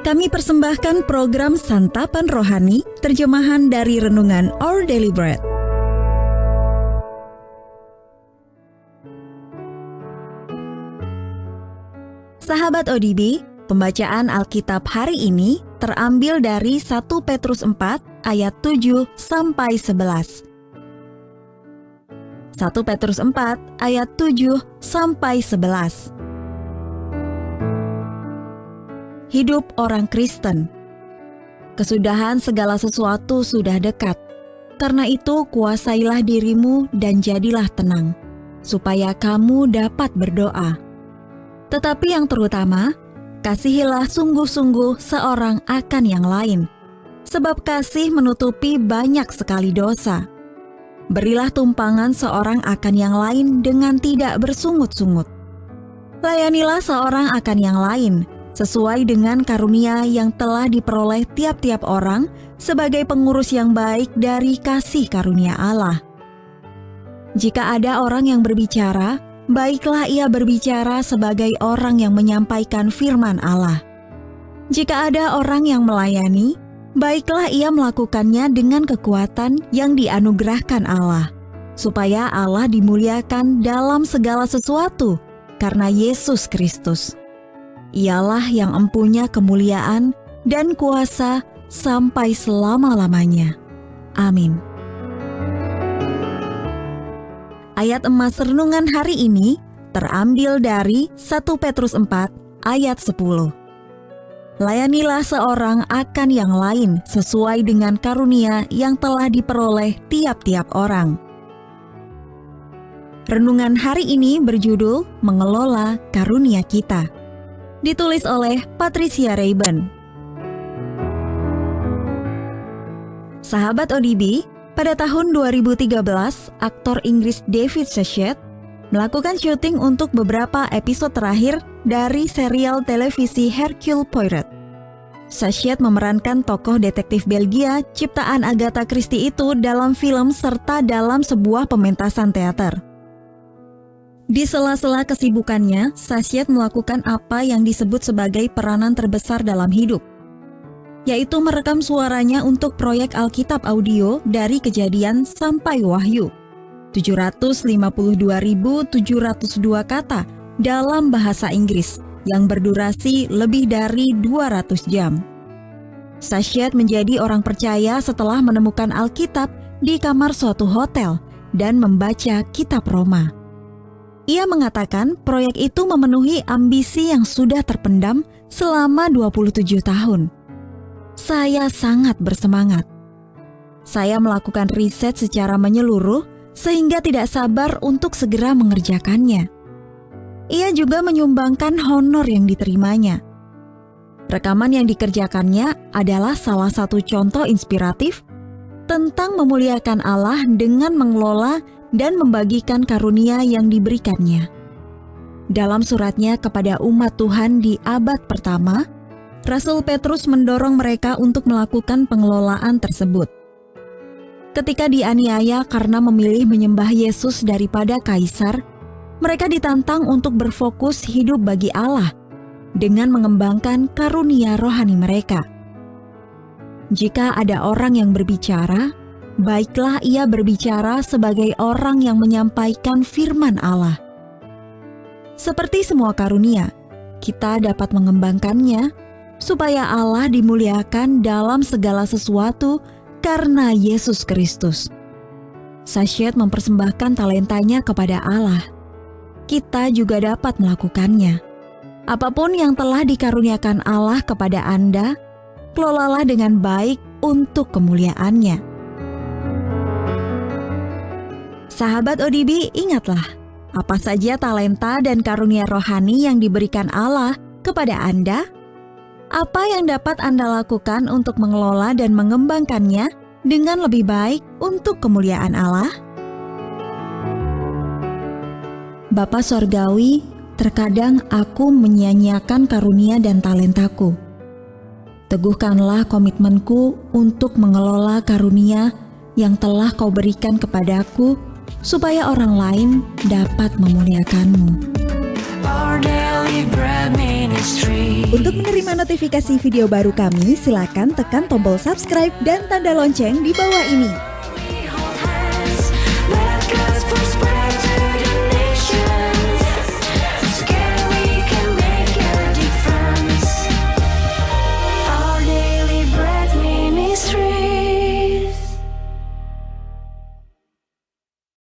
Kami persembahkan program Santapan Rohani, terjemahan dari Renungan Our Daily Bread. Sahabat ODB, pembacaan Alkitab hari ini terambil dari 1 Petrus 4 ayat 7 sampai 11. 1 Petrus 4 ayat 7 sampai 11. Hidup orang Kristen. Kesudahan segala sesuatu sudah dekat. Karena itu kuasailah dirimu dan jadilah tenang, supaya kamu dapat berdoa. Tetapi yang terutama, kasihilah sungguh-sungguh seorang akan yang lain, sebab kasih menutupi banyak sekali dosa. Berilah tumpangan seorang akan yang lain dengan tidak bersungut-sungut. Layanilah seorang akan yang lain, sesuai dengan karunia yang telah diperoleh tiap-tiap orang sebagai pengurus yang baik dari kasih karunia Allah. Jika ada orang yang berbicara, baiklah ia berbicara sebagai orang yang menyampaikan firman Allah. Jika ada orang yang melayani, baiklah ia melakukannya dengan kekuatan yang dianugerahkan Allah, supaya Allah dimuliakan dalam segala sesuatu karena Yesus Kristus. Ialah yang empunya kemuliaan dan kuasa sampai selama-lamanya. Amin. Ayat emas renungan hari ini terambil dari 1 Petrus 4 ayat 10. Layanilah seorang akan yang lain sesuai dengan karunia yang telah diperoleh tiap-tiap orang. Renungan hari ini berjudul Mengelola Karunia Kita. Ditulis oleh Patricia Rayban. Sahabat ODB, pada tahun 2013, aktor Inggris David Suchet melakukan syuting untuk beberapa episode terakhir dari serial televisi Hercule Poirot. Suchet memerankan tokoh detektif Belgia ciptaan Agatha Christie itu dalam film serta dalam sebuah pementasan teater. Di sela-sela kesibukannya, Suchet melakukan apa yang disebut sebagai peranan terbesar dalam hidup, yaitu merekam suaranya untuk proyek Alkitab audio dari Kejadian sampai Wahyu, 752.702 kata dalam bahasa Inggris yang berdurasi lebih dari 200 jam. Suchet menjadi orang percaya setelah menemukan Alkitab di kamar suatu hotel dan membaca kitab Roma. Ia mengatakan proyek itu memenuhi ambisi yang sudah terpendam selama 27 tahun. Saya sangat bersemangat. Saya melakukan riset secara menyeluruh sehingga tidak sabar untuk segera mengerjakannya. Ia juga menyumbangkan honor yang diterimanya. Rekaman yang dikerjakannya adalah salah satu contoh inspiratif tentang memuliakan Allah dengan mengelola dan membagikan karunia yang diberikannya. Dalam suratnya kepada umat Tuhan di abad pertama, Rasul Petrus mendorong mereka untuk melakukan pengelolaan tersebut. Ketika dianiaya karena memilih menyembah Yesus daripada Kaisar, mereka ditantang untuk berfokus hidup bagi Allah dengan mengembangkan karunia rohani mereka. Jika ada orang yang berbicara, baiklah ia berbicara sebagai orang yang menyampaikan firman Allah. Seperti semua karunia, kita dapat mengembangkannya supaya Allah dimuliakan dalam segala sesuatu karena Yesus Kristus. Suchet mempersembahkan talentanya kepada Allah. Kita juga dapat melakukannya. Apapun yang telah dikaruniakan Allah kepada Anda, kelolalah dengan baik untuk kemuliaan-Nya. Sahabat ODB, ingatlah, apa saja talenta dan karunia rohani yang diberikan Allah kepada Anda? Apa yang dapat Anda lakukan untuk mengelola dan mengembangkannya dengan lebih baik untuk kemuliaan Allah? Bapa Sorgawi, terkadang aku menyia-nyiakan karunia dan talentaku. Teguhkanlah komitmenku untuk mengelola karunia yang telah Kau berikan kepadaku, supaya orang lain dapat memuliakan-Mu. Our daily bread. menerima notifikasi video baru kami, silakan tekan tombol subscribe dan tanda lonceng di bawah ini. Let God's voice spread.